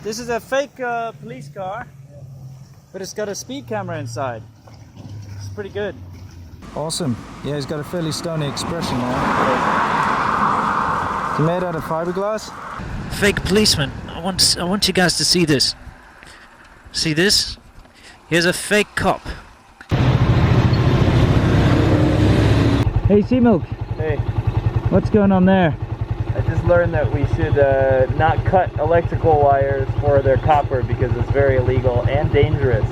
This is a fake police car, but it's got a speed camera inside. It's pretty good. Awesome. Yeah, he's got a fairly stony expression there. It's made out of fiberglass. Fake policeman. I want you guys to see this. See this? Here's a fake cop. Hey, Sea Milk. Hey, What's going on there? I just learned that we should not cut electrical wires for their copper because it's very illegal and dangerous.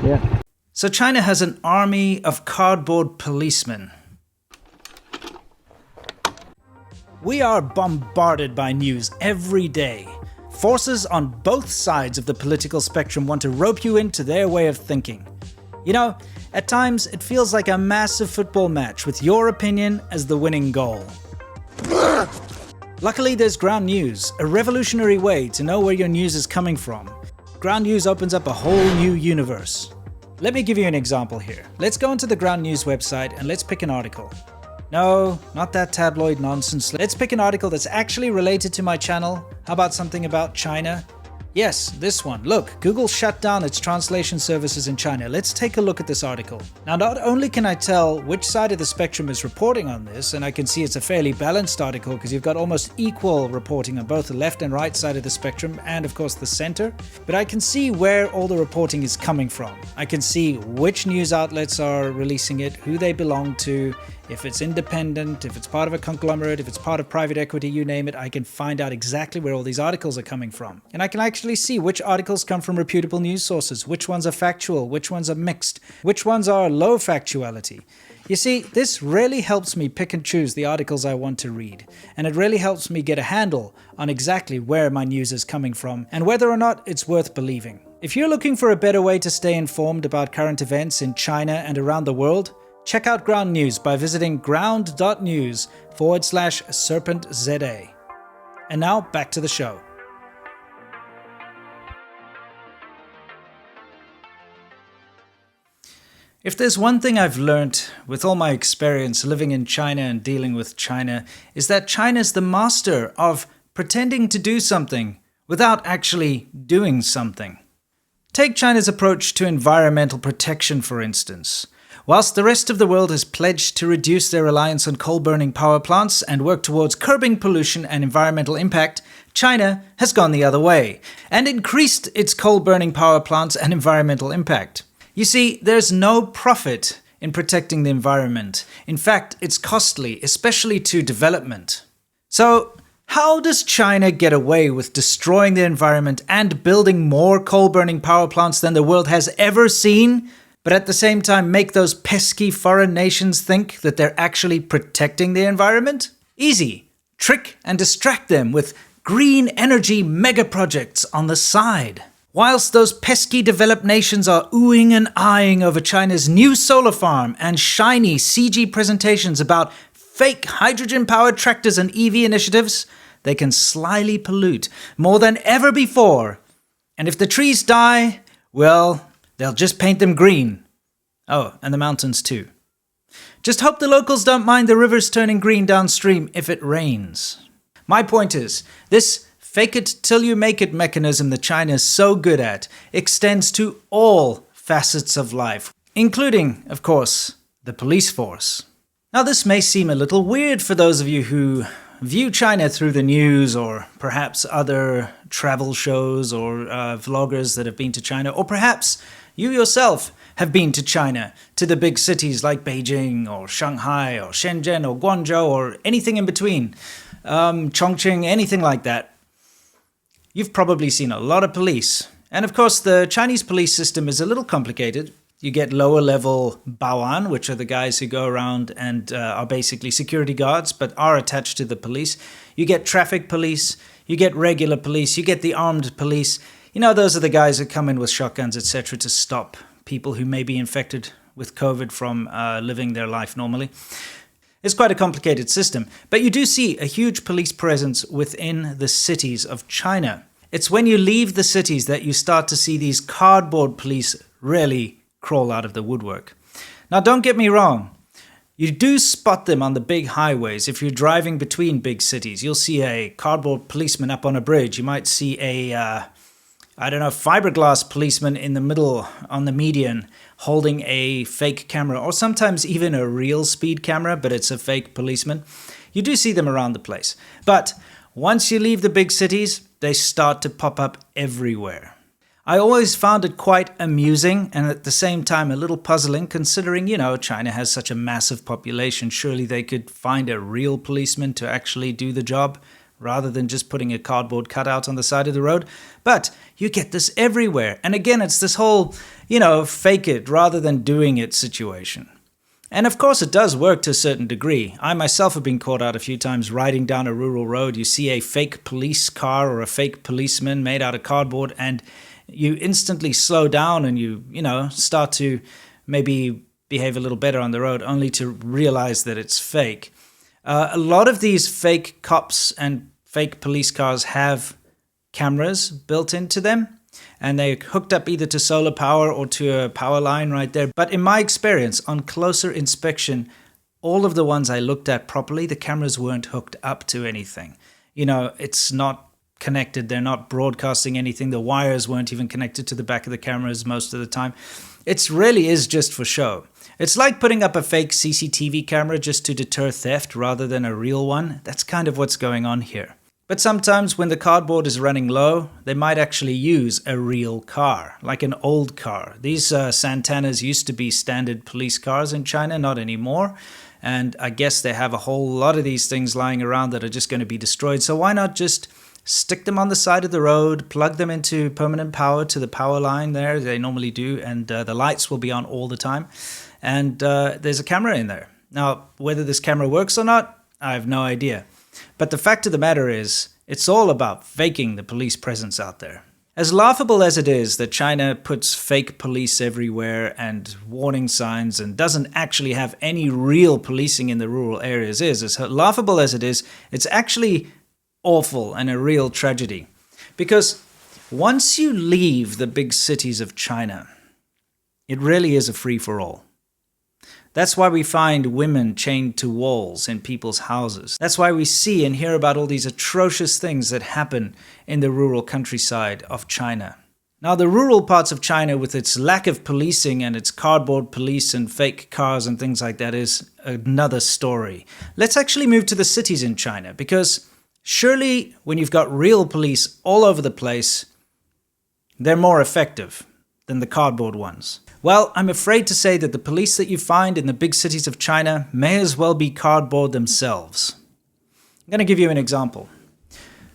Yeah. So China has an army of cardboard policemen. We are bombarded by news every day. Forces on both sides of the political spectrum want to rope you into their way of thinking. You know, at times it feels like a massive football match with your opinion as the winning goal. Luckily, there's ground news, a revolutionary way to know where your news is coming from. Ground news opens up a whole new universe. Let me give you an example here. Let's go into the Ground News website and let's pick an article. No, not that tabloid nonsense. Let's pick an article that's actually related to my channel. How about something about China? Yes, this one. Look, Google shut down its translation services in China. Let's take a look at this article. Now, not only can I tell which side of the spectrum is reporting on this, and I can see it's a fairly balanced article because you've got almost equal reporting on both the left and right side of the spectrum, and of course the center, but I can see where all the reporting is coming from. I can see which news outlets are releasing it, who they belong to, if it's independent, if it's part of a conglomerate, if it's part of private equity, you name it. I can find out exactly where all these articles are coming from. And I can actually see which articles come from reputable news sources, which ones are factual, which ones are mixed, which ones are low factuality. You see, this really helps me pick and choose the articles I want to read. And it really helps me get a handle on exactly where my news is coming from and whether or not it's worth believing. If you're looking for a better way to stay informed about current events in China and around the world, check out Ground News by visiting ground.news/SerpentZA. And now back to the show. If there's one thing I've learned with all my experience living in China and dealing with China, is that China's the master of pretending to do something without actually doing something. Take China's approach to environmental protection, for instance. Whilst the rest of the world has pledged to reduce their reliance on coal-burning power plants and work towards curbing pollution and environmental impact, China has gone the other way and increased its coal-burning power plants and environmental impact. You see, there's no profit in protecting the environment. In fact, it's costly, especially to development. So, how does China get away with destroying the environment and building more coal-burning power plants than the world has ever seen, but at the same time make those pesky foreign nations think that they're actually protecting the environment? Easy. Trick and distract them with green energy mega projects on the side. Whilst those pesky developed nations are oohing and eyeing over China's new solar farm and shiny CG presentations about fake hydrogen-powered tractors and EV initiatives, they can slyly pollute more than ever before. And if the trees die, well, they'll just paint them green. Oh, and the mountains too. Just hope the locals don't mind the rivers turning green downstream if it rains. My point is, this fake-it-till-you-make-it mechanism that China is so good at extends to all facets of life, including, of course, the police force. Now, this may seem a little weird for those of you who view China through the news or perhaps other travel shows or vloggers that have been to China, or perhaps you yourself have been to China, to the big cities like Beijing or Shanghai or Shenzhen or Guangzhou or anything in between, Chongqing, anything like that. You've probably seen a lot of police. And of course, the Chinese police system is a little complicated. You get lower level baoan, which are the guys who go around and are basically security guards, but are attached to the police. You get traffic police, you get regular police, you get the armed police. You know, those are the guys who come in with shotguns, etc. to stop people who may be infected with COVID from living their life normally. It's quite a complicated system, but you do see a huge police presence within the cities of China. It's when you leave the cities that you start to see these cardboard police really crawl out of the woodwork. Now, don't get me wrong. You do spot them on the big highways. If you're driving between big cities, you'll see a cardboard policeman up on a bridge. You might see a, fiberglass policeman in the middle on the median holding a fake camera, or sometimes even a real speed camera, but it's a fake policeman. You do see them around the place. But once you leave the big cities, they start to pop up everywhere. I always found it quite amusing and at the same time a little puzzling, considering, China has such a massive population. Surely they could find a real policeman to actually do the job rather than just putting a cardboard cutout on the side of the road. But you get this everywhere. And again, it's this whole, fake it rather than doing it situation. And of course, it does work to a certain degree. I myself have been caught out a few times riding down a rural road. You see a fake police car or a fake policeman made out of cardboard, and you instantly slow down and you start to maybe behave a little better on the road, only to realize that it's fake. A lot of these fake cops and fake police cars have cameras built into them, and they're hooked up either to solar power or to a power line right there. But in my experience, on closer inspection, all of the ones I looked at properly, the cameras weren't hooked up to anything. It's not connected. They're not broadcasting anything. The wires weren't even connected to the back of the cameras most of the time. It really is just for show. It's like putting up a fake CCTV camera just to deter theft rather than a real one. That's kind of what's going on here. But sometimes when the cardboard is running low, they might actually use a real car, like an old car. These Santanas used to be standard police cars in China, not anymore. And I guess they have a whole lot of these things lying around that are just going to be destroyed. So why not just stick them on the side of the road, plug them into permanent power to the power line there, they normally do, and the lights will be on all the time. And there's a camera in there. Now, whether this camera works or not, I have no idea. But the fact of the matter is, it's all about faking the police presence out there. As laughable as it is that China puts fake police everywhere and warning signs and doesn't actually have any real policing in the rural areas as laughable as it is, it's actually awful and a real tragedy. Because once you leave the big cities of China, it really is a free-for-all. That's why we find women chained to walls in people's houses. That's why we see and hear about all these atrocious things that happen in the rural countryside of China. Now, the rural parts of China, with its lack of policing and its cardboard police and fake cars and things like that, is another story. Let's actually move to the cities in China, because surely when you've got real police all over the place, they're more effective than the cardboard ones. Well, I'm afraid to say that the police that you find in the big cities of China may as well be cardboard themselves. I'm going to give you an example.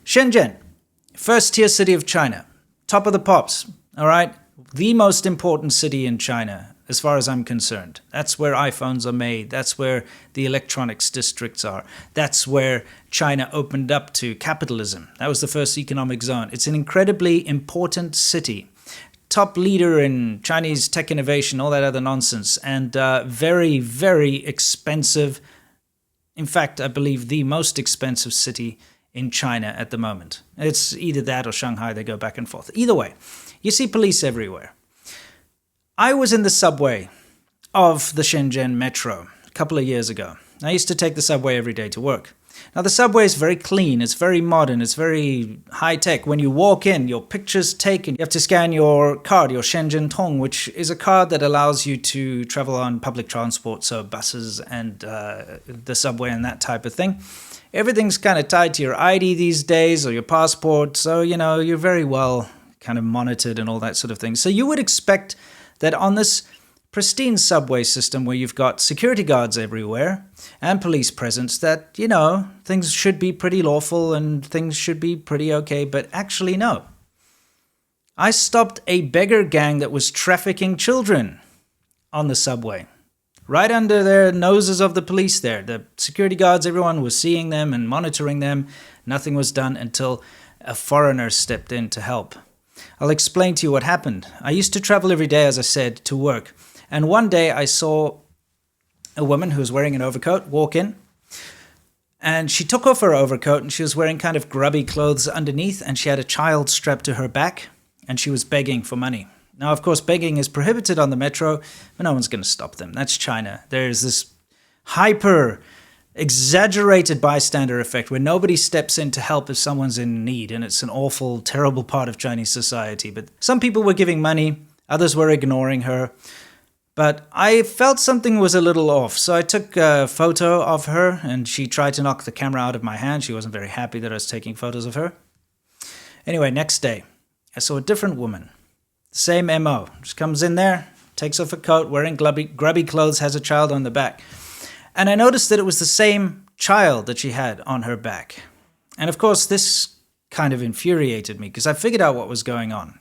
Shenzhen, first tier city of China, top of the pops, all right? The most important city in China, as far as I'm concerned. That's where iPhones are made. That's where the electronics districts are. That's where China opened up to capitalism. That was the first economic zone. It's an incredibly important city. Top leader in Chinese tech innovation, all that other nonsense, and very, very expensive. In fact, I believe the most expensive city in China at the moment. It's either that or Shanghai, they go back and forth. Either way, you see police everywhere. I was in the subway of the Shenzhen metro a couple of years ago. I used to take the subway every day to work. Now, the subway is very clean, it's very modern, it's very high-tech. When you walk in, your picture's taken. You have to scan your card, your Shenzhen Tong, which is a card that allows you to travel on public transport, so buses and the subway and that type of thing. Everything's kind of tied to your ID these days, or your passport, so, you're very well kind of monitored and all that sort of thing. So you would expect that on this pristine subway system where you've got security guards everywhere and police presence, that, things should be pretty lawful and things should be pretty okay, but actually no. I stopped a beggar gang that was trafficking children on the subway, right under their noses of the police there. The security guards, everyone was seeing them and monitoring them. Nothing was done until a foreigner stepped in to help. I'll explain to you what happened. I used to travel every day, as I said, to work. And one day I saw a woman who was wearing an overcoat walk in, and she took off her overcoat and she was wearing kind of grubby clothes underneath, and she had a child strapped to her back, and she was begging for money. Now, of course, begging is prohibited on the metro, but no one's going to stop them. That's China. There's this hyper exaggerated bystander effect where nobody steps in to help if someone's in need, and it's an awful, terrible part of Chinese society. But some people were giving money, others were ignoring her. But I felt something was a little off, so I took a photo of her, and she tried to knock the camera out of my hand. She wasn't very happy that I was taking photos of her. Anyway, next day, I saw a different woman. Same MO. She comes in there, takes off her coat, wearing grubby clothes, has a child on the back. And I noticed that it was the same child that she had on her back. And of course, this kind of infuriated me, because I figured out what was going on.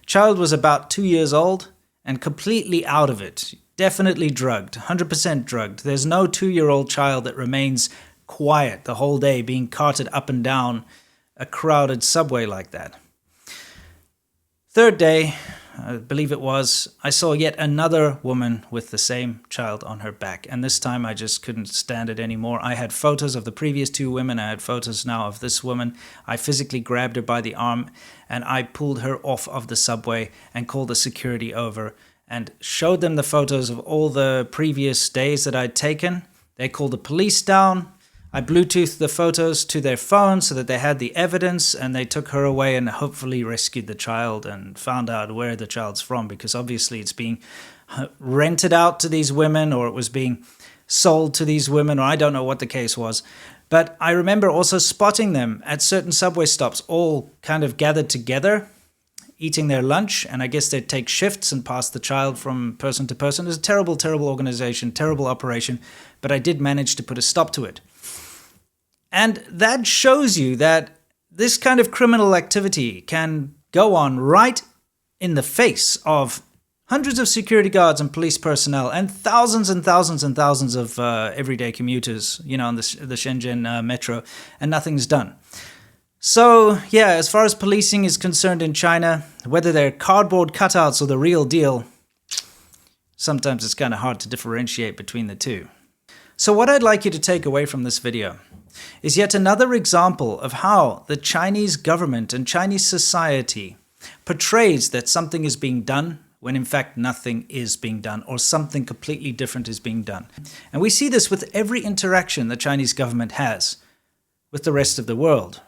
Child was about 2 years old, and completely out of it. Definitely drugged, 100% drugged. There's no 2-year-old child that remains quiet the whole day being carted up and down a crowded subway like that. Third day, I believe it was, I saw yet another woman with the same child on her back. And this time I just couldn't stand it anymore. I had photos of the previous 2 women. I had photos now of this woman. I physically grabbed her by the arm and I pulled her off of the subway and called the security over and showed them the photos of all the previous days that I'd taken. They called the police down. I Bluetoothed the photos to their phone so that they had the evidence, and they took her away and hopefully rescued the child and found out where the child's from, because obviously it's being rented out to these women, or it was being sold to these women, or I don't know what the case was. But I remember also spotting them at certain subway stops, all kind of gathered together, eating their lunch, and I guess they'd take shifts and pass the child from person to person. It was a terrible, terrible organization, terrible operation, but I did manage to put a stop to it. And that shows you that this kind of criminal activity can go on right in the face of hundreds of security guards and police personnel and thousands and thousands and thousands of everyday commuters, on the Shenzhen metro, and nothing's done. So, yeah, as far as policing is concerned in China, whether they're cardboard cutouts or the real deal, sometimes it's kind of hard to differentiate between the two. So what I'd like you to take away from this video is yet another example of how the Chinese government and Chinese society portrays that something is being done when in fact nothing is being done, or something completely different is being done. And we see this with every interaction the Chinese government has with the rest of the world.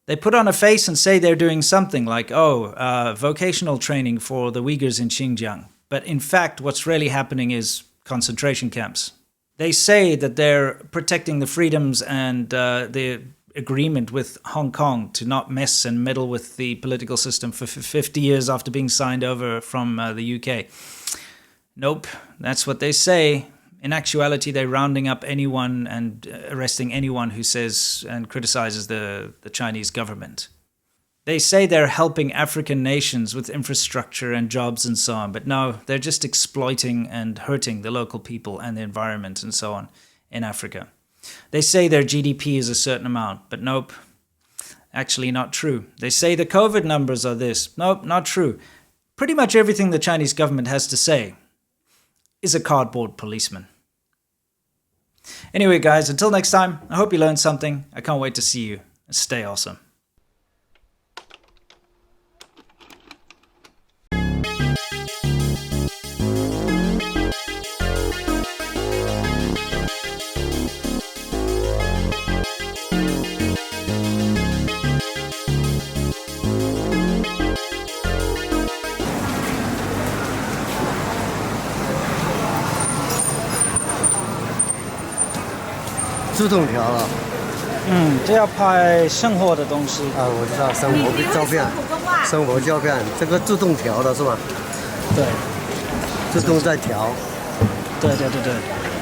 They put on a face and say they're doing something like, vocational training for the Uyghurs in Xinjiang. But in fact, what's really happening is concentration camps. They say that they're protecting the freedoms and the agreement with Hong Kong to not mess and meddle with the political system for 50 years after being signed over from the UK. Nope, that's what they say. In actuality, they're rounding up anyone and arresting anyone who says and criticizes the Chinese government. They say they're helping African nations with infrastructure and jobs and so on, but no, they're just exploiting and hurting the local people and the environment and so on in Africa. They say their GDP is a certain amount, but nope, actually not true. They say the COVID numbers are this. Nope, not true. Pretty much everything the Chinese government has to say is a cardboard policeman. Anyway, guys, until next time, I hope you learned something. I can't wait to see you. Stay awesome.自动调了。这要拍生活的东西。啊，我知道生活照片，生活照片，这个自动调的是吧？对，自动在调。对。